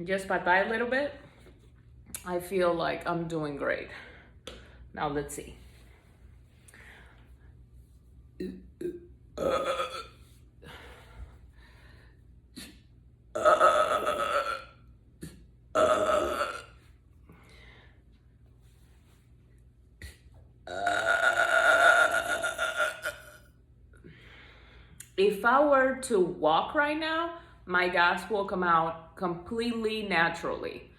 Just patai a little bit. I feel like I'm doing great. Now let's see. If I were to walk right now, my gas will come out completely naturally.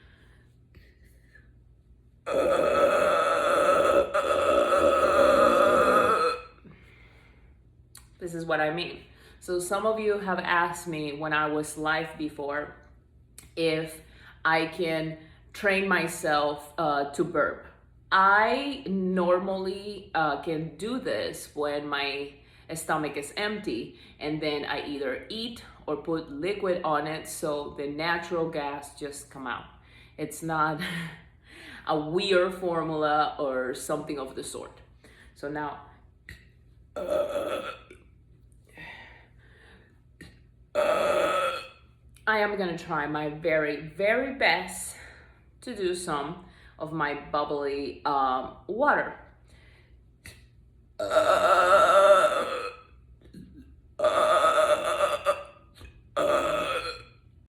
This is what I mean. So some of you have asked me when I was live before if I can train myself to burp. I normally can do this when my stomach is empty, and then I either eat or put liquid on it so the natural gas just come out. It's not a weird formula or something of the sort. So now I am gonna try my very, very best to do some of my bubbly water.